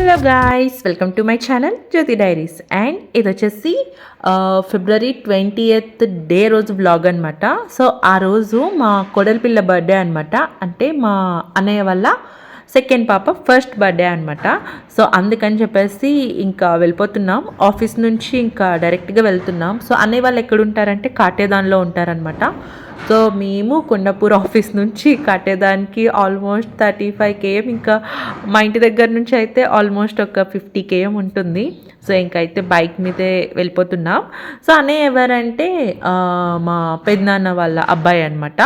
Hello guys, welcome to my channel Jyothi diaries. And ఇది వచ్చేసి February 20th day రోజు vlog అనమాట. సో ఆ రోజు మా కొడలిపిల్ల బర్త్డే అనమాట. అంటే మా అన్నయ్య వల్ల సెకండ్ పాప ఫస్ట్ బర్త్డే అనమాట. సో అందుకని చెప్పేసి ఇంకా వెళ్ళిపోతున్నాం. ఆఫీస్ నుంచి ఇంకా డైరెక్ట్గా వెళ్తున్నాం. సో అన్నయ్య వాళ్ళు ఎక్కడ ఉంటారంటే కాటేదాన్లో ఉంటారనమాట. సో మేము కొండాపూర్ ఆఫీస్ నుంచి కట్టేదానికి ఆల్మోస్ట్ 35 km, ఇంకా మా ఇంటి దగ్గర నుంచి అయితే ఆల్మోస్ట్ ఒక 50 km ఉంటుంది. సో ఇంకైతే బైక్ మీదే వెళ్ళిపోతున్నాం. సో అన్నయ్య ఎవరంటే మా పెద్దనాన్న వాళ్ళ అబ్బాయి అనమాట.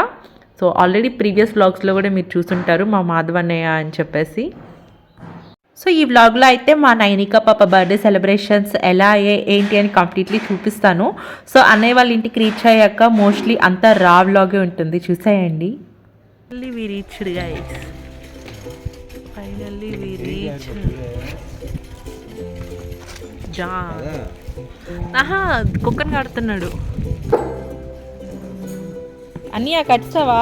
సో ఆల్రెడీ ప్రీవియస్ వ్లాగ్స్లో కూడా మీరు చూసుంటారు మా మాధవ్ అన్నయ్య అని చెప్పేసి. సో ఈ వ్లాగ్లో అయితే మా నైనిక పాప బర్త్డే సెలబ్రేషన్స్ ఎలా ఏంటి అని కంప్లీట్లీ చూపిస్తాను. సో అన్నయ్య వాళ్ళ ఇంటికి రీచ్ అయ్యాక మోస్ట్లీ అంతా రా వ్లాగే ఉంటుంది, చూసేయండి. కుక్కని కడుతున్నాడు. అన్నయ్య కట్టావా?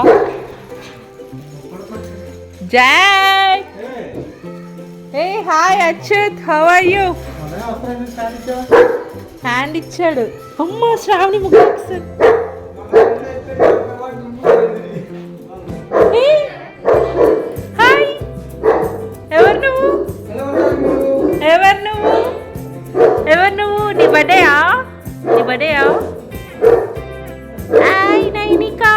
జై హే hi Achyut, how are you? Hand ఇచ్చాడు. అమ్మ శ్రావణి ముగ్గు. హాయ్, ఎవరు నువ్వు? ఎవరు నువ్వు? ఎవరు నువ్వు? నీ బర్త్డేయా? నీ బర్త్డేయా? హాయ్ నైనికా.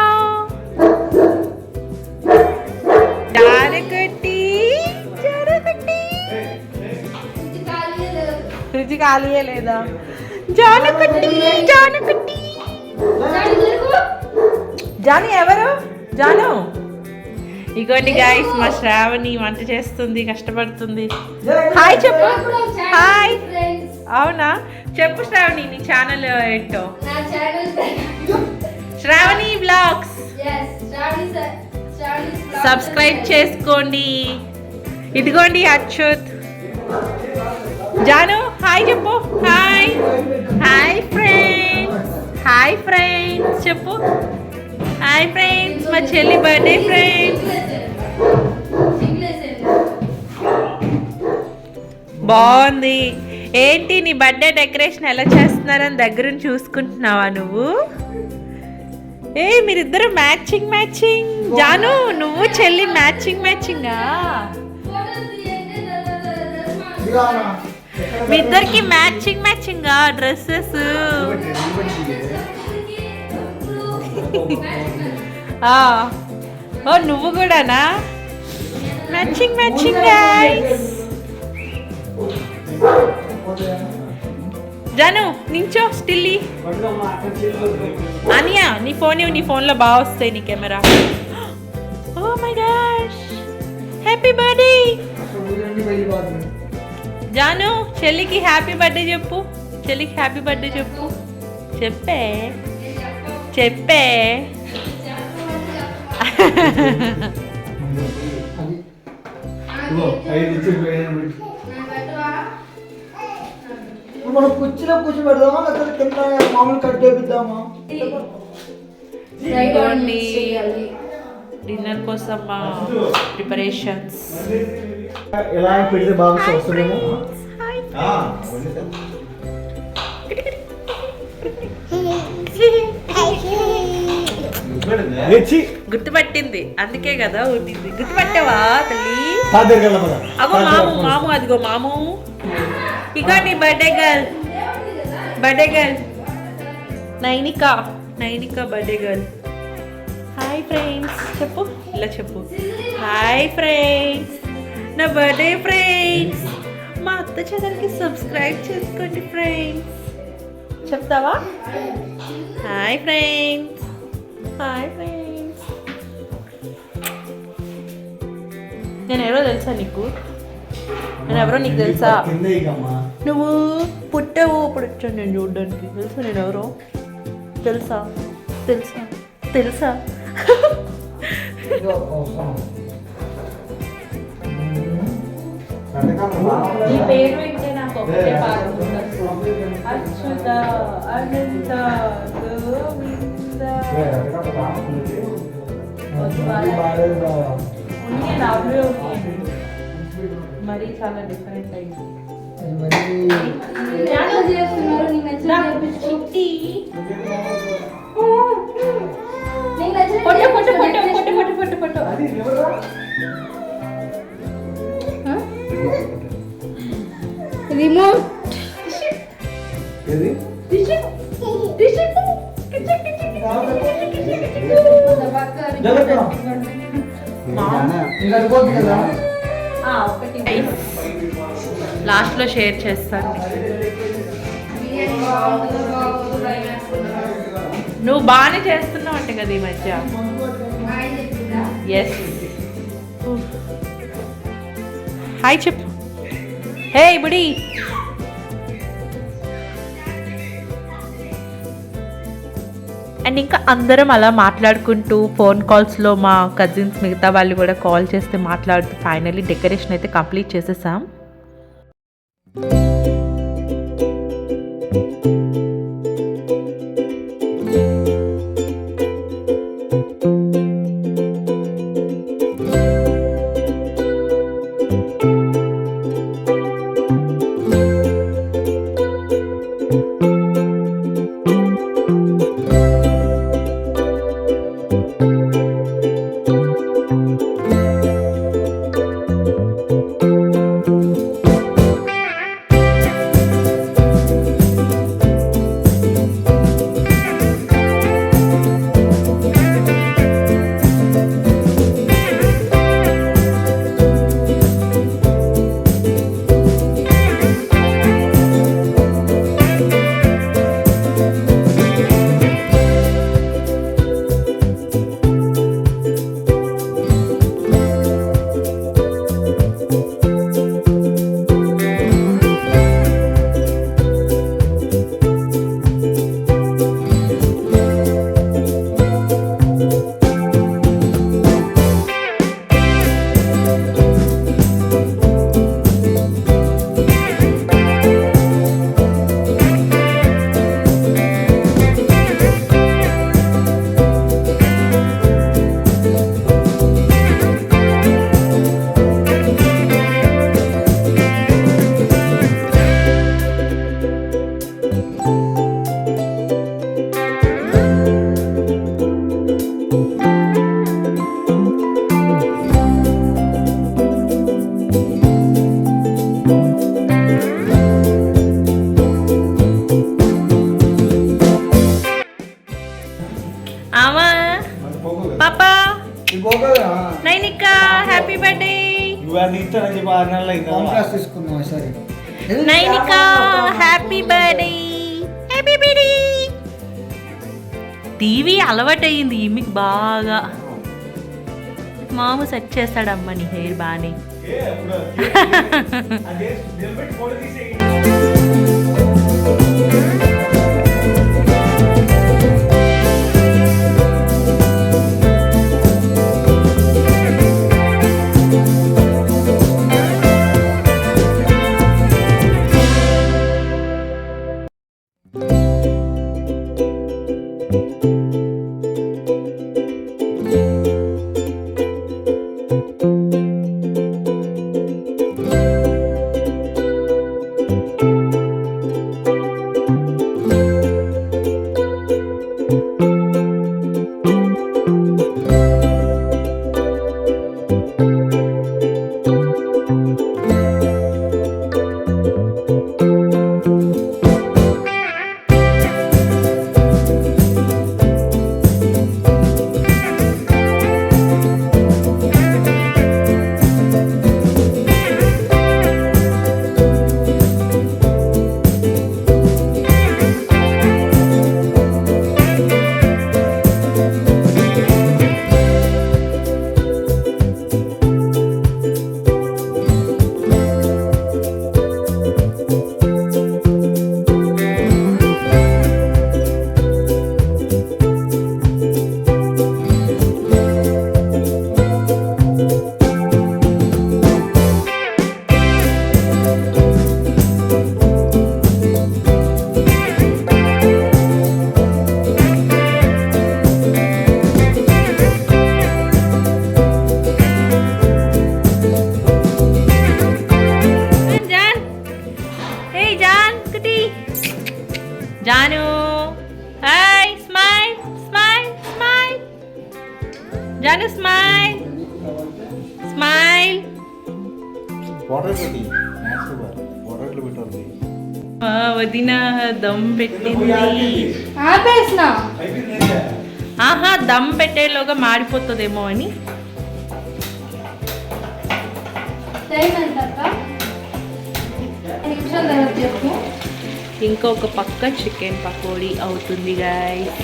ఫ్రిడ్జ్ ఖాళీయే లేదా? జానకట్టి జానకట్టి జాను ఎవరు? జాను. ఇగోండి గాయస్, మా శ్రావణి వంట చేస్తుంది, కష్టపడుతుంది. హాయ్ చెప్పు. హాయ్. అవునా? చెప్పు శ్రావణి, నీ ఛానల్ ఏంటో? శ్రావణి వ్లాగ్స్. సబ్స్క్రైబ్ చేసుకోండి. ఇదిగోండి అచ్యుత్. జాను హాయ్ చెప్పు. Hi hi friends. Hi friends చెప్పు. హాయ్ ఫ్రెండ్స్, మా చెల్లి బర్త్డే ఫ్రెండ్స్. బాగుంది. ఏంటి నీ బర్త్డే డెకరేషన్ ఎలా చేస్తున్నారని దగ్గరుండి చూసుకుంటున్నావా నువ్వు? మీరిద్దరు మ్యాచింగ్ మ్యాచింగ్. జాను నువ్వు చెల్లి మ్యాచింగ్ మ్యాచింగా? మీ ఇద్దరికి మ్యాచింగ్ మ్యాచింగ్ డ్రెస్సెస్. ఓ నువ్వు కూడానా? Matching matching guys. జాను నించో స్టిల్లీ. అనియా నీ ఫోన్ నీ ఫోన్లో బాగా వస్తాయి నీ camera. Oh my gosh, happy birthday Janu. చెల్లికి హ్యాపీ బర్త్డే చెప్పు. చెల్లికి హ్యాపీ బర్త్డే చెప్పు. చెప్పే చెప్పే. మనం కుర్చీలో కూర్చోబెడదామా లేకపోతే కింద మామూలు కట్ చేపిద్దామా? డిన్నర్ కోసం మా ప్రిపరేషన్స్. ఎలా పెడితే బాగా వస్తుందేమో. గుర్తుపట్టింది, అందుకే కదా ఉండింది. గుర్తుపట్టావా తల్లి? అగో మాము మాము, అదిగో మాము. ఇక నీ birthday girl. Birthday girl Nainika. Nainika birthday girl. Hi friends చెప్పు. ఇలా చెప్పు. హాయ్ ఫ్రెండ్స్, నా బర్త్డే ఫ్రెండ్స్. మా అత్త ఛానల్కి సబ్స్క్రైబ్ చేసుకోండి ఫ్రెండ్స్. చెప్తావా? Hi friends. Hi friends. నేను ఎవరో తెలుసా నీకు? నేను ఎవరో నీకు తెలుసా? నువ్వు పుట్టావు ఇప్పుడు వచ్చాను నేను చూడడానికి. తెలుసా నేను ఎవరో? తెలుసా? తెలుసా? తెలుసా? ఈ పేరు వింటే నాకు ఒకటే పాట గుర్తొస్తుంది. అచ్యుత అనంత గోవింద. ఉంది, నావే ఉంది. మరి చాలా డిఫరెంట్ అయింది. అది మరి చిట్టి. Photo photo photo photo photo photo photo. Remote ఏది లాస్ట్ లో షేర్ చేస్తాను. నువ్వు బాగానే చేస్తున్నావు అంటే కదా ఈ మధ్య. ఎస్ హాయ్ చెప్పు. హే బుడి. అండ్ ఇంకా అందరం అలా మాట్లాడుకుంటూ ఫోన్ కాల్స్లో మా కజిన్స్ మిగతా వాళ్ళు కూడా కాల్ చేస్తే మాట్లాడుతూ ఫైనల్లీ డెకరేషన్ అయితే కంప్లీట్ చేసేసాం. పాపా నైనిక హ్యాపీ బర్త్డే. తీసుకున్నాం సరే. Nainika happy birthday. Happy birthday. TV అలవాటు అయ్యింది మీకు బాగా. మాము సెట్ చేస్తాడమ్మా నీ హెయిర్ బాగానే. Hi smile smile smile Janu smile smile వదిన దమ్ పెట్టింది ఆహా దమ్ పెట్టేలోగా మాడిపోతుందేమో అని ఇంకొక పక్క చికెన్ పకోడీ అవుతుంది గాయ్స్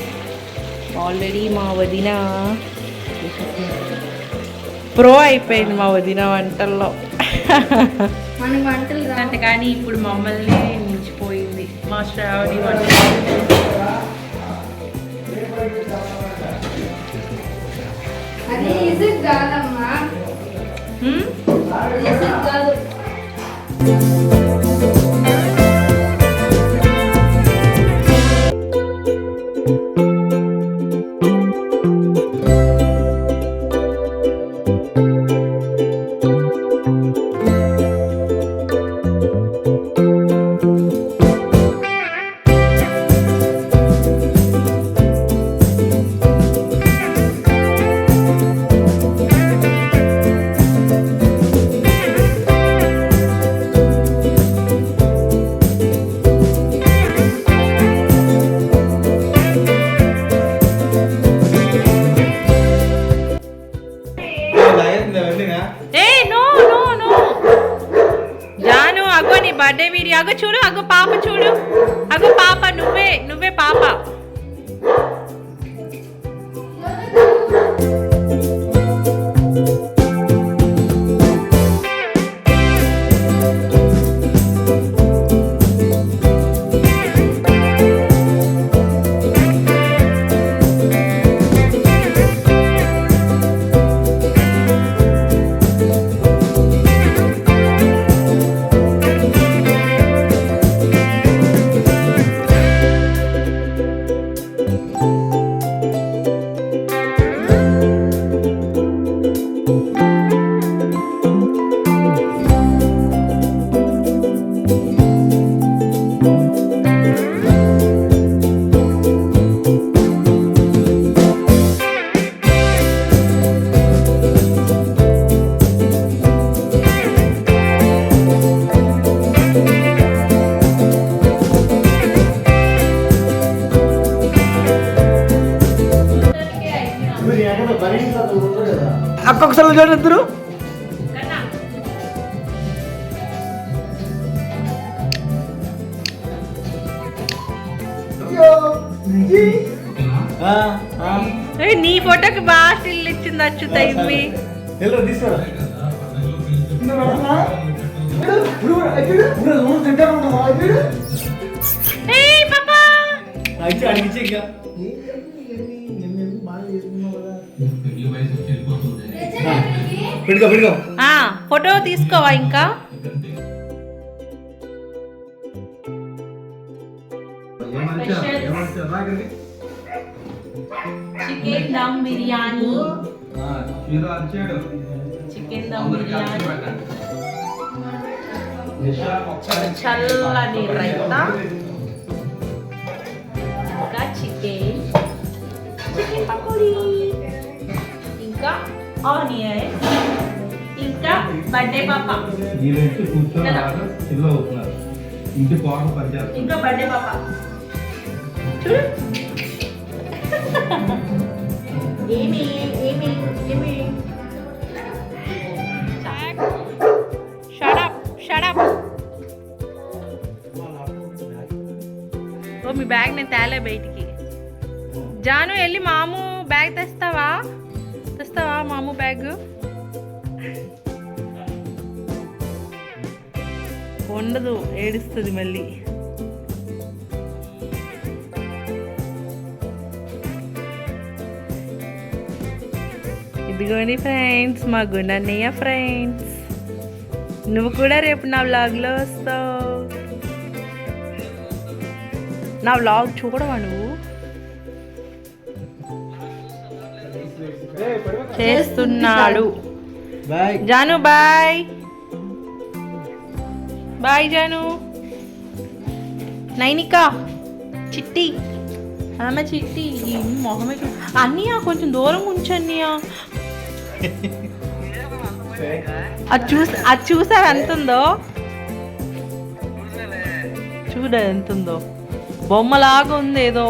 ఆల్రెడీ మా వదిన ప్రో అయిపోయింది మా వదిన వంటల్లో అంటే కానీ ఇప్పుడు మమ్మల్ని మించిపోయింది మా శ్రావణి వంట జాను అగో నీ బర్త్డే వీడియో అగో చూడు అగో పాప చూడు అగో పాప నువ్వే పాప అక్కొకసారి చూడండి ఇద్దరు నీ ఫోటోకి బాగా స్టిల్ ఇచ్చింది అచ్చుత ఇవి ఫోటో తీసుకోవా ఇంకా చికెన్ దమ్ బిర్యానీ చికెన్ దమ్ బిర్యానీ చల్లని రైతా ఇంకా చికెన్ పకోడీ ఇంకా ఆనియన్ ఇంకా బర్త్డే పాప ఇంకా బర్త్డే పాప చూడు ఏమి ఏమి ఏమి షడప్ ఓ మీ బ్యాగ్ నేను తేలే బయటికి జాను వెళ్ళి మాము బ్యాగ్ తెస్తావా మాము బ్యాగ్ ఉండదు ఏడుస్తుంది మళ్ళీ ఇదిగోని ఫ్రెండ్స్ మా గుణన్నయ్య ఫ్రెండ్స్ నువ్వు కూడా రేపు నా వ్లాగ్లో వస్తావు నా వ్లాగ్ చూడవా నువ్వు చేస్తున్నాడు జాను బాయ్ బాయ్ జాను నైనిక చిట్టి అమ్మ చిట్టి ఈ మొహమే అన్నయ్య కొంచెం దూరం ఉంచన్నయ్య. అది చూసారు ఎంత ఉందో, చూడ ఎంత ఉందో, బొమ్మలాగా ఉంది ఏదో.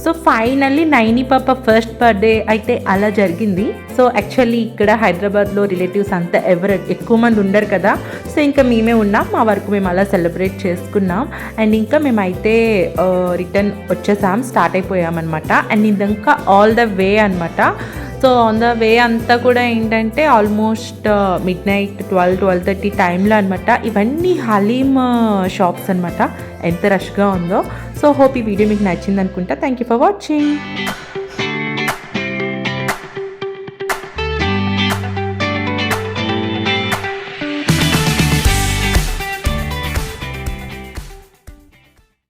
సో ఫైనల్లీ నైని పాప ఫస్ట్ బర్త్డే అయితే అలా జరిగింది. సో యాక్చువల్లీ ఇక్కడ హైదరాబాద్లో రిలేటివ్స్ అంతా ఎవరు ఎక్కువ మంది ఉండరు కదా, సో ఇంకా మేమే ఉన్నాం, మా వరకు మేము అలా సెలబ్రేట్ చేసుకున్నాం. అండ్ ఇంకా మేమైతే రిటర్న్ వచ్చేసాం, స్టార్ట్ అయిపోయామన్నమాట. అండ్ ఇదంతా ఆల్ ద వే అనమాట. సో ఆన్ ద వే అంతా కూడా ఏంటంటే ఆల్మోస్ట్ మిడ్ నైట్ 12-12:30 టైంలో అనమాట. ఇవన్నీ హలీమ్ షాప్స్ అనమాట, ఎంత రష్గా ఉందో. సో హోప్ ఈ వీడియో మీకు నచ్చింది అనుకుంటా. Thank you for watching.